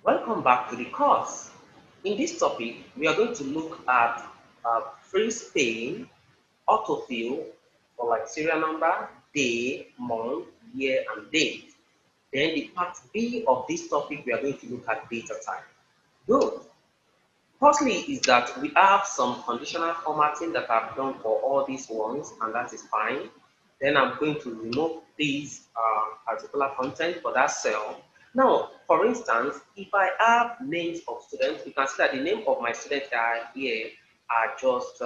Welcome back to the course. In this topic, we are going to look at freeze paying, autofill for like serial number, day, month, year, and date. Then the part B of this topic, we are going to look at data type. Good. Firstly, is that we have some conditional formatting that I've done for all these ones, and that is fine. Then I'm going to remove these particular content for that cell. Now, for instance, if I have names of students, you can see that the name of my students are here are just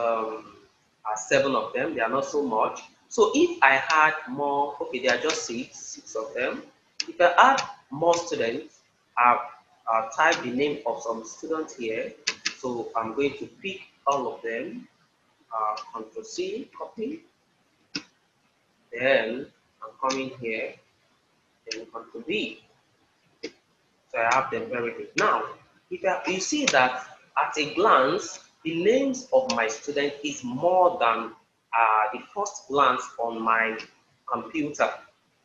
7 of them. They are not so much. So if I had more, okay, they are just six of them. If I add more students, I've typed the name of some students here. So I'm going to pick all of them, Control C, copy. Then I'm coming here, then Control V. So I have them very good. Now, you see that at a glance, the names of my student is more than the first glance on my computer.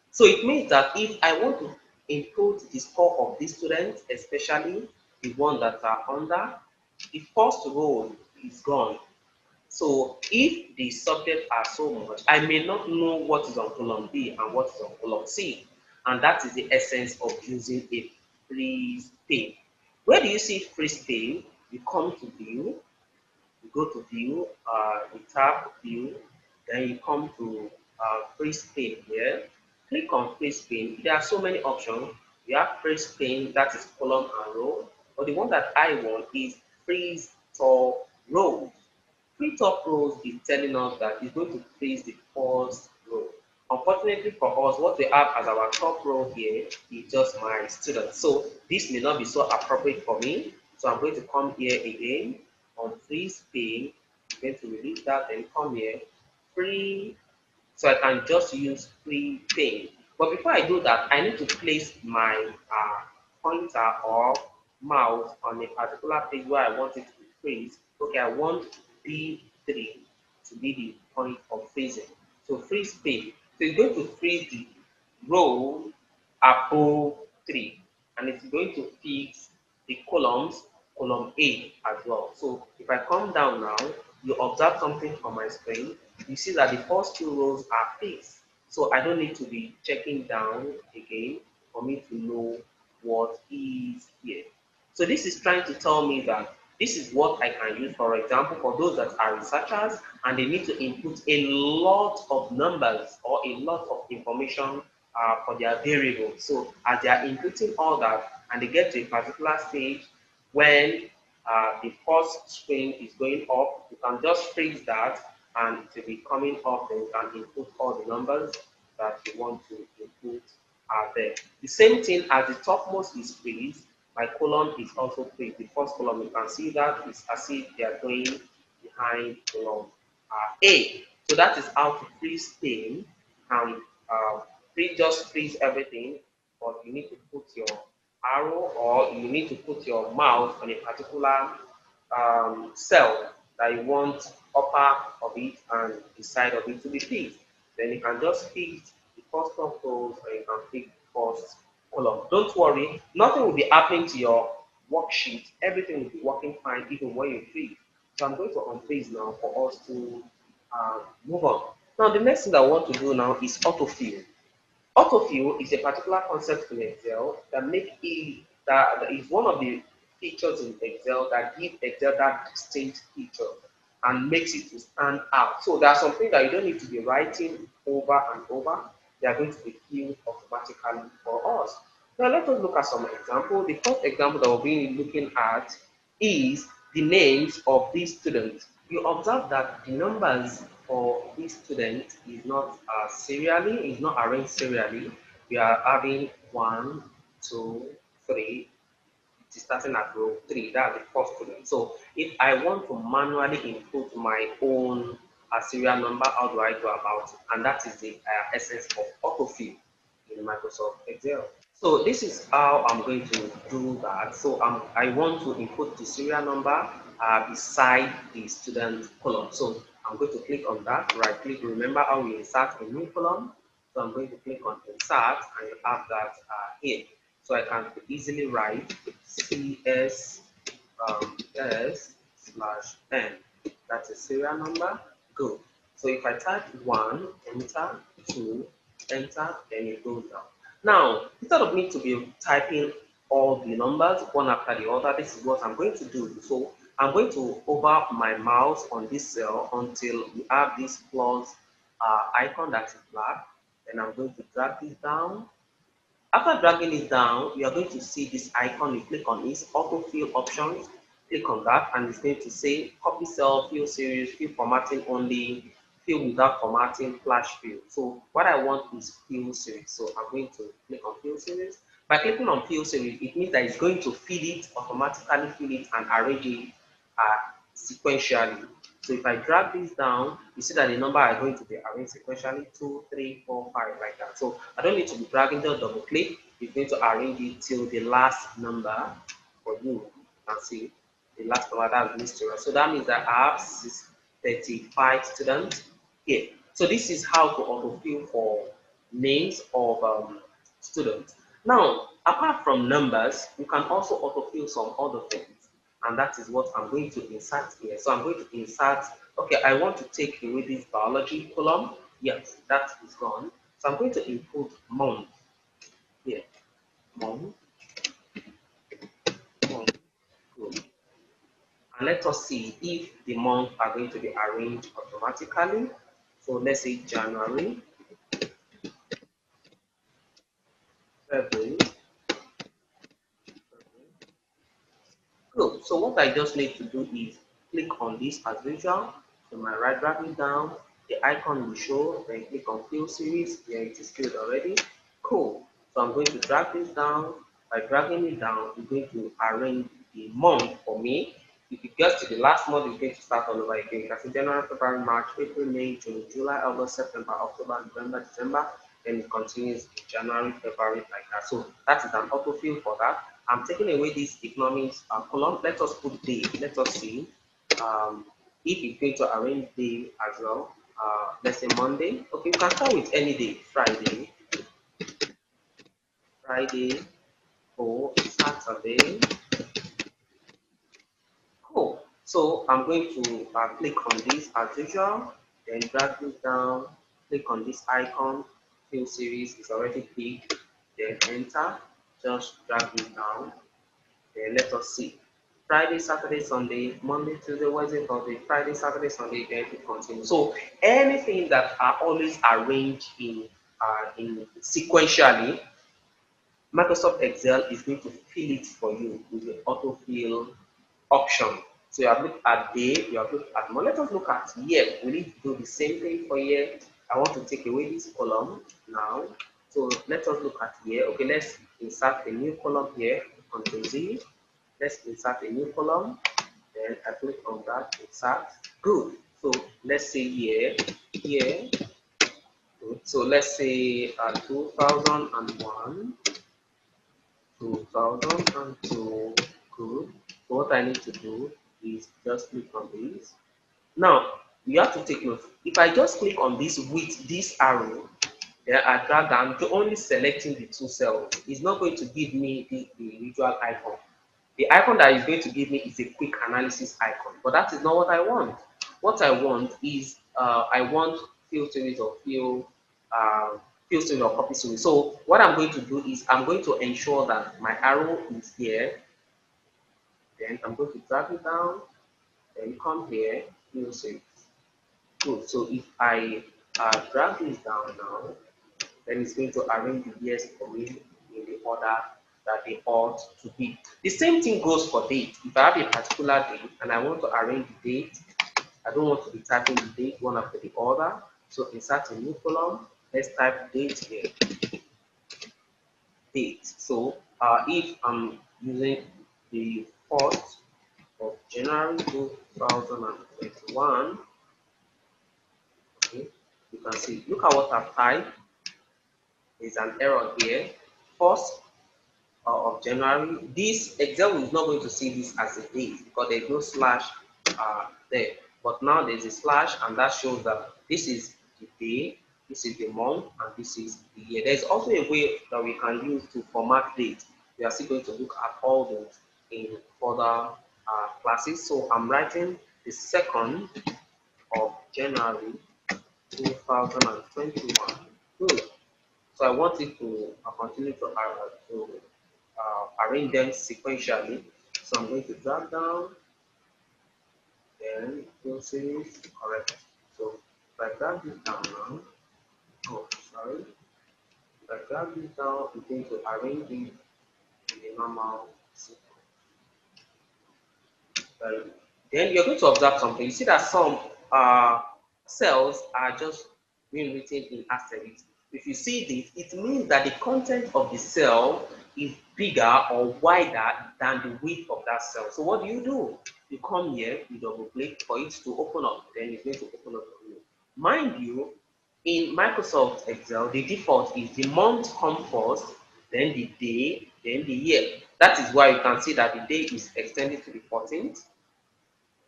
So it means that if I want to input the score of these students, especially the one that are under, the first row is gone. So if the subjects are so much, I may not know what is on column B and what is on column C. And that is the essence of using a freeze pane. Where do you see freeze pane? You come to view, you go to view, you tap view, then you come to freeze pane here. Click on freeze pane. There are so many options. You have freeze pane, that is column and row. But the one that I want is freeze top row. Free top rows is telling us that it's going to freeze the first row. Unfortunately for us, what we have as our top row here is just my students. So this may not be so appropriate for me. So I'm going to come here again on freeze pane. I'm going to release that and come here, free. So I can just use free pane. But before I do that, I need to place my pointer or mouse on a particular page where I want it to be freeze. Okay, I want B3 to be the point of freezing. So freeze pane. So it's going to freeze the row above 3, and it's going to fix the columns, column A as well. So if I come down now, you observe something on my screen. You see that the first 2 rows are fixed. So I don't need to be checking down again for me to know what is here. So this is trying to tell me that this is what I can use, for example, for those that are researchers and they need to input a lot of numbers or a lot of information for their variables. So as they are inputting all that and they get to a particular stage when the first screen is going up, you can just freeze that and it will be coming up, and you can input all the numbers that you want to input there. The same thing as the topmost is freeze, my column is also freeze. The first column, you can see that is as if they are going behind column A. So that is how to freeze things. And just freeze everything, but you need to put your arrow or you need to put your mouse on a particular cell that you want upper of it and the side of it to be fixed. Then you can just fix the first of those and you can fix the first column. Don't worry, nothing will be happening to your worksheet. Everything will be working fine even when you freeze. So I'm going to unfreeze now for us to move on. Now the next thing I want to do now is autofill. Autofill is a particular concept in Excel that that is one of the features in Excel that give Excel that distinct feature and makes it to stand out. So there are some things that you don't need to be writing over and over. They are going to be filled automatically for us. Now let us look at some examples. The first example that we'll be looking at is the names of these students. You observe that the numbers for this student is not serially, is not arranged serially. We are having 1, 2, 3. It is starting at row 3. That's the first student. So if I want to manually input my own serial number, how do I go about it? And that is the essence of autofill in Microsoft Excel. So this is how I'm going to do that. So I want to input the serial number beside the student column. So I'm going to click on that, right click. Remember how we insert a new column? So I'm going to click on insert and you have that here. So I can easily write CS S/N. That's a serial number. Good. So if I type 1, enter, 2, enter, then it goes down. Now, instead of me to be typing all the numbers one after the other, this is what I'm going to do. So I'm going to hover my mouse on this cell until we have this plus icon that is black. Then I'm going to drag this down. After dragging it down, you are going to see this icon. You click on it, autofill options. Click on that, and it's going to say copy cell, fill series, fill formatting only, fill without formatting, flash fill. So what I want is fill series. So I'm going to click on fill series. By clicking on fill series, it means that it's going to fill it, automatically fill it, and arrange it sequentially. So if I drag this down, you see that the number are going to be arranged sequentially 2, 3, 4, 5, like that. So I don't need to be dragging, just double click. It's going to arrange it till the last number for you. You can see the last number, that's this student. So that means that I have 35 students here. So this is how to autofill for names of students. Now, apart from numbers, you can also autofill some other things. And that is what I'm going to insert here. So I'm going to insert, okay, I want to take away this biology column. Yes, that is gone. So I'm going to input month here. Month, month, good. And let us see if the months are going to be arranged automatically. So let's say January, February. Good. So what I just need to do is click on this as usual. To my right, drag it down. The icon will show. Then click on fill series. Yeah, it is filled already. Cool. So I'm going to drag this down. By dragging it down, I'm going to arrange the month for me. If it gets to the last month, it's going to start all over again. That's January, February, March, April, May, June, July, August, September, October, November, December. Then it continues in January, February, like that. So that is an autofill for that. I'm taking away this economics column. Let us put day. Let us see if it's going to arrange day as well. Let's say Monday. Okay, you can start with any day. Friday, Friday, or Saturday. Cool. So I'm going to click on this as usual, then drag this down, click on this icon, fill series is already picked, then enter, just drag this down, then let us see. Friday, Saturday, Sunday, Monday, Tuesday, Wednesday, Thursday, Friday, Saturday, Sunday, then it continues. So anything that are always arranged in sequentially, Microsoft Excel is going to fill it for you with the autofill option. So you have looked at day, you have looked at month. Let us look at year. We need to do the same thing for year. I want to take away this column now. So let us look at year. Okay, let's insert a new column here. Control Z. Let's insert a new column. Then I click on that, insert. Good. So let's say year, year. Good. So let's say 2001. 2002. Good. So what I need to do is just click on this. Now, you have to take note. If I just click on this with this arrow, then I drag down to only selecting the two cells. It's not going to give me the usual icon. The icon that is going to give me is a quick analysis icon, but that is not what I want. What I want is I want field series or field series or copy series. So what I'm going to do is I'm going to ensure that my arrow is here. Then I'm going to drag it down. Then come here, field series. Good. So if I drag this down now, then it's going to arrange the years for me in the order that they ought to be. The same thing goes for date. If I have a particular date and I want to arrange the date, I don't want to be typing the date one after the other. So insert a new column. Let's type date here. Date. So if I'm using the 4th of January 2021, okay, you can see, look at what I've typed. There's an error here. 1st of January. This Excel is not going to see this as a date because there's no slash there. But now there's a slash, and that shows that this is the day, this is the month, and this is the year. There's also a way that we can use to format date. We are still going to look at all those. in further classes. So I'm writing the 2nd of January 2021. Good. So I want it to continue to arrange them sequentially. So I'm going to drag down, then you'll see correct. So if I drag this down now, oh sorry, if I drag this down, I'm going to arrange it in the normal sequence. Then you're going to observe something. You see that some cells are just being written in asterisks. If you see this, it means that the content of the cell is bigger or wider than the width of that cell. So what do? You come here, you double click for it to open up, then it's going to open up for you. Mind you, in Microsoft Excel, the default is the month come first, then the day, then the year. That is why you can see that the day is extended to the 14th,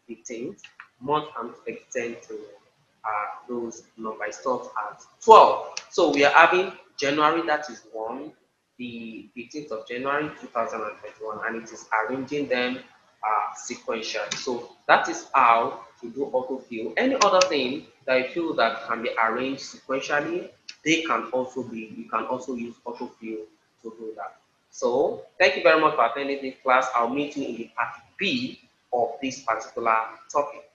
15th, month and extend to those numbers start at 12. So we are having January, that is 1, the 15th of January 2021, and it is arranging them sequentially. So that is how to do autofill. Any other thing that you feel that can be arranged sequentially, they can also be, you can also use autofill to do that. So thank you very much for attending this class. I'll meet you in the part B of this particular topic.